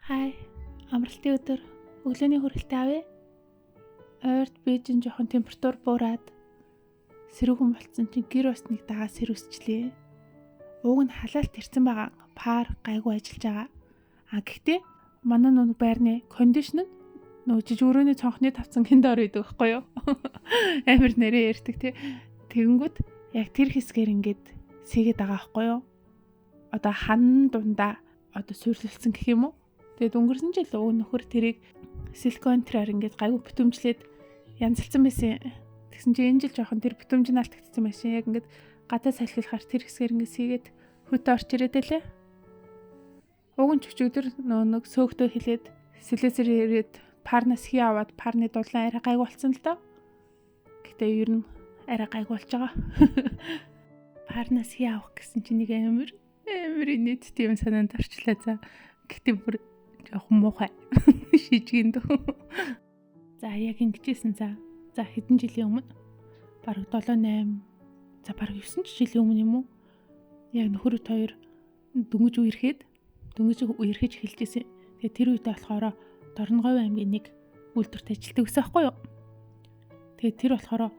Хай, амралтын өдөр өглөөний хүрэлтээ авъя. Ойрд бийжин жоохон температур буураад сэрүүхэн болцсон чинь гэр усныг дагаа сэрүүсчлээ. Ууг нь халаалт ирсэн байгаа. Пар гайгүй ажиллаж байгаа. Гэхдээ манай нүг байрны кондишн нь жиж өрөөний цонхны тавцан гиндор идэг байхгүй юу? Амар нэрээ ярьдаг тий. Тэгэнгүүт яг тэр хэсгээр ингээд сэгээд байгаа байхгүй юу? Одоо хан дундаа суйрлуулсан гэх юм уу? Тэгээд өнгөрсөн жил нөхөр тэрийг силикон траар ингээд гайгүй бүтэмжлээд янзалсан байсан. Тэгсэн чинь энэ жил жоохон тэр бүтэмж нь алдагдсан байсан. Яг ингээд гадаа салхилахаар тэр хэсгээр ингээд сэгээд хөтө орч ирээд элэ. Уг нь чөчөгдөр нэг сөөгтөө хилээд сэлэсэр ирээд парнас хий аваад парны дулаан арай гайгүй болсон л доо. Гэтэ ер нь арай гайгүй болж байгаа. Парнас хий авах гэсэн чинь нэг амар инээд тийм санаанд орчлаа за. Гэтэ бүр жоохон муухай шижгэн дөө. За яг ингэжсэн за хэдэн жилийн өмнө бараг 7-8 за бараг 9 жилийн өмнө юм уу? Яг нөхөрөд хоёр дөнгөж үерхэж эхэлжсэн. Тэгээ тэр үедээ болохоор Дорноговь аймгийн нэг үйлдвэрт ажилладаг гэсэн байхгүй юу? Тэгээ тэр болохоор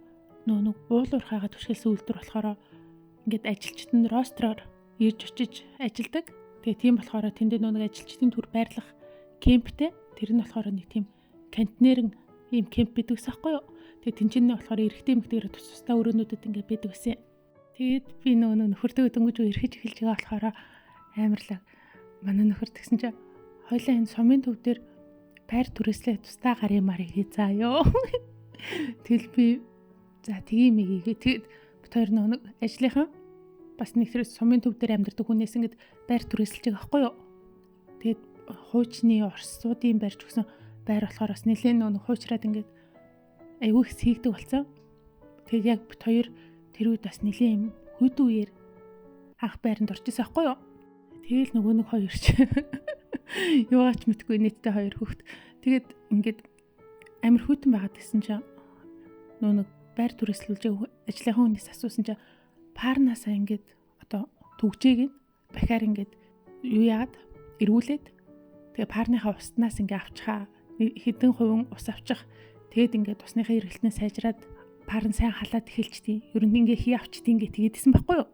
нэг уулуурхайгаа түшгэлсэн үйлдвэр болохоор ингээд ажилчид нь ростроор ирж очиж ажилладаг. Тэгээ тийм болохоор тэнд нэг ажилчдын төр байрлах кемптэй. Тэр нь болохоор нэг тийм контейнерын ийм кемп байдаг гэсэн байхгүй юу? Тэгээ тэнцэнэ болохоор эрэгтэй эмэгтэйгээр тустай өрөөнүүдэд ингээд байдаг гэсэн. Тэгээд би нөхөртөө дөнгөж үерхэж эхэлж байгаа болохоор амарлаа. Манай нөхөр тэгсэн чинь хоёлаа энэ сумын төв дээр байр түрээслээ тустай гарын марыг хий заа ёо. Тэгэл би за тгийм ийгээ. Тэгэд бит хоёр нэг ажлынхан бас нэг тэр сумын төв дээр амьдардаг хүнээс ингээд байр түрээсэлж байгаа байхгүй юу? Тэгээд хуучны орсуудын байрч өгсөн байр болохоор бас нэлээд нэг хуучраад ингээд айгүй их сийгдэг болсон. Тэгээд яг бит хоёр тэр үед бас нэлээд юм хөд үеэр анх байранд орчихсон байхгүй юу? Тэгэл нэг хоёр ч юугаач мэдгүй нийтдээ хоёр хүүхэд. Тэгээд ингээд амар хүйтэн байгаад гэсэн чинь нэг байр түрээслүүлж ажлынхан хүнээс асуусан чинь парнасаа ингээд төгжээг нь бахаар ингээд юу яагаад эргүүлээд тэгээ парныхаа уснаас ингээд авчихаа хэдэн хувин ус авчих тэгээд ингээд усныхаа эргэлтнээ сайжраад пар нь сайн халаад эхэлчтий ер нь ингээд хий авчтий ингээд тэгээдсэн байхгүй юу?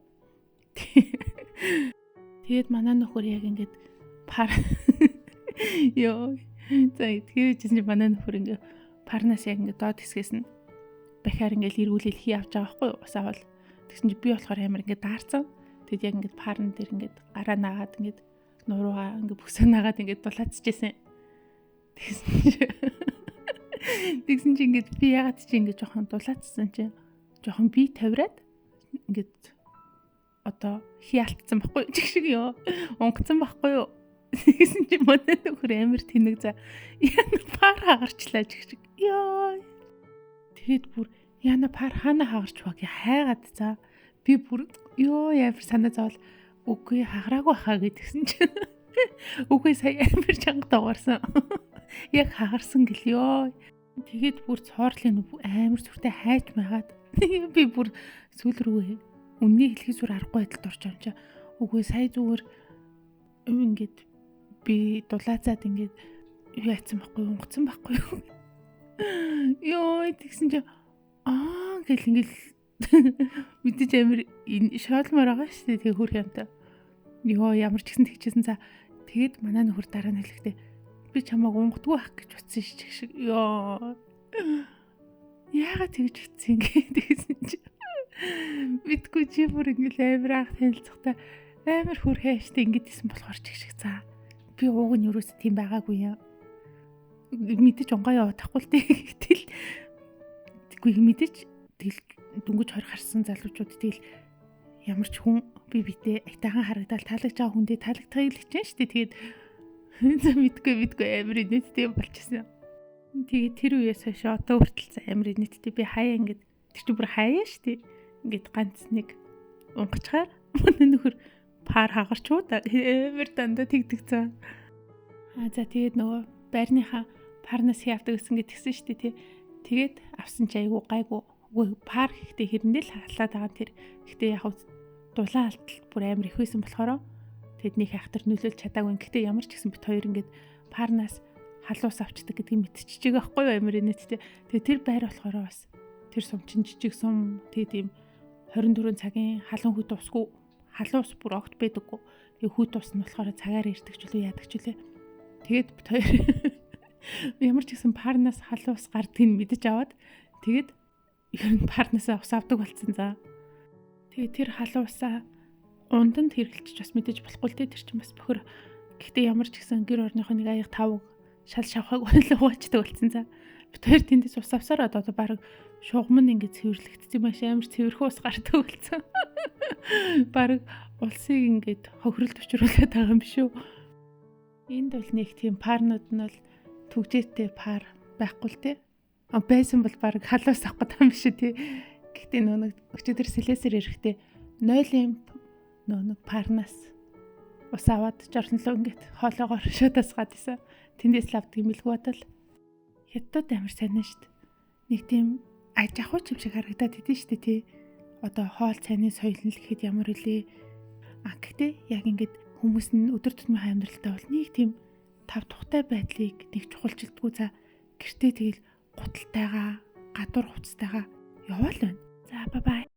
Тэгээд манай нөхөр яг ингээд пар ёо за тэгээд чинь манай нөхөр ингээд парнаас яг ингээд доод хэсгээс нь бахаар ингээд эргүүлэл хий авч байгаа байхгүй юу? Ус авал тэгсэн чи би болохоор амар ингээд даарцсан. Тэгэд яг ингээд парн дээр ингээд гараа наагаад ингээд нуруугаа ингээд бүсээ наагаад ингээд дулаацчихсэн. Тэгсэн чи ингээд би ягаад чи ингээд жоохон дулаацсан чи жоохон би тавираад ингээд хий алдсан байхгүй юу? Чиг шиг ёо. Унгацсан байхгүй юу? Тэгсэн чи манай нөхөр амар тэнэг за яна пар хагарчлаа чиг шиг. Ёо. Тэгэд бүр яна пар хана хагарч баг хайгаад за би бүр ёо яар санаа зовол үгүй хагараагүй хаа гэдгсэн чинь үгүй сая амар чанга дуугарсан. Яг хагарсан гэл ёо. Тэгэд бүр цоорлын амар сүртэй хайж магаад би бүр сүүл рүү үнний хэлхий зүр аргагүй байдалд орж байгаа юм чи. Үгүй сая зүгээр ингээд би дулаацаад ингээд юу яатсан байхгүй унгацсан байхгүй юу. Ёо тэгсэн чи гэл ингээл мэдээж амир шоолмоор байгаа шүү дээ. Тэгээ хөрх юмтай. Ёо ямар ч гэсэн тэгчихсэн за. Тэгэд манай нөхөр дараа нь хэлэхдээ би чамайг унгадгүй ах гэж утсан шиг. Ёо. Яагаад тэгж утсан гэсэн чи. Мэдгүй чи бүр ингээл амир анх танилцахтаа амар хөрхөө штэ ингэдсэн болохоор ч шиг за. Би ууг нь юуроос тийм байгаагүй юм. Мэдээж унгаа яваадахгүй л тэгэл. Тэггүй мэдээж тэгэл дөнгөж хор гарсан залуучууд тэгэл ямар ч хүн битээ айтайхан харагдал таалагдж байгаа хүндээ таалагдахыг л хичээн штэ. Тэгээд мэдгүй амар нийттэй болчихсон. Тэгээд тэр үеэс хойш одоо хүртэл амар нийттэй би хаяа ингээд тэр чинь бүр хаяа штэ. Ингээд ганц нэг унгачаар манай нөхөр пар хагарчууд амар дандаа тэгдэгцэн. За тэгээд нөгөө байрныхаа парнас явдаг гэсэн гэдгсэн штэ тий. Тэгээд авсан ч айгу гайгу. Үгүй пар ихтэй хэрэндээ л халаад байгаа тэр. Гэхдээ яг дулаан алдалт бүр амар их байсан болохоор тэдний хайхтар нөлөөлж чадаагүй. Гэхдээ ямар ч гэсэн бит хоёр ингээд парнаас халуус авчдаг гэдгийг мэдчихэж байгаа байхгүй юу амир инээдтэй. Тэгээ тэр байр болохоор бас тэр сум чин жижиг сум тэгээд ийм 24 цагийн халуун хөт усгүй халуус бүр огт байдаггүй. Тэгээ хөт ус нь болохоор цагаар ирдэг ч үлээ яадаг ч үлээ. Тэгээд бит хоёр ямар ч гэсэн парнаас халуус гардгийг мэдэж аваад тэгээд ер нь парнаасаа ус авдаг болсон за. Тэгээд тэр халуусаа унданд хэргэлчих бас мэдэж болохгүй л тэр чинь бас бохор. Гэхдээ ямар ч гэсэн гэр орныхоо нэг аяг тавг шал шавхаг угаачдаг болсон за. Бит хоёр тэндээс ус авсараад одоо баг шугам нь ингээд цэвэрлэгдсэн юм ааш амар цэвэрхэн ус гардаг болсон. Баг улсыг ингээд хохирол төвчрүүлээд байгаа юм биш үү? Энд бол нэг тийм парнууд нь бол түгжээтэй пар байхгүй л те. Байсан бол баг халуус авах гэдэг юм биш үү тий. Гэхдээ нэг өчигдөр сэлэсэр ирэхдээ 0 нэг парнаас ус аваад жорнолоо ингээд хоолоогоор шатаас гадсан. Тэндээс лавдаг юм билгүй бодол. Хятад амар сайн нь штт. Нэг тийм аж ахуйч юм шиг харагдаад идэв штт тий. Одоо хоол цайны соёл нь л гэхэд ямар үлээ. Гэхдээ яг ингээд хүмүүс нь өдөр тутмын амьдралдаа бол нэг тийм тав тухтай байдлыг нэг чухалчилдгүү за гэртээ тэгэл гуталтайгаа гадуур хувцастайгаа яваал байна. За бай бай.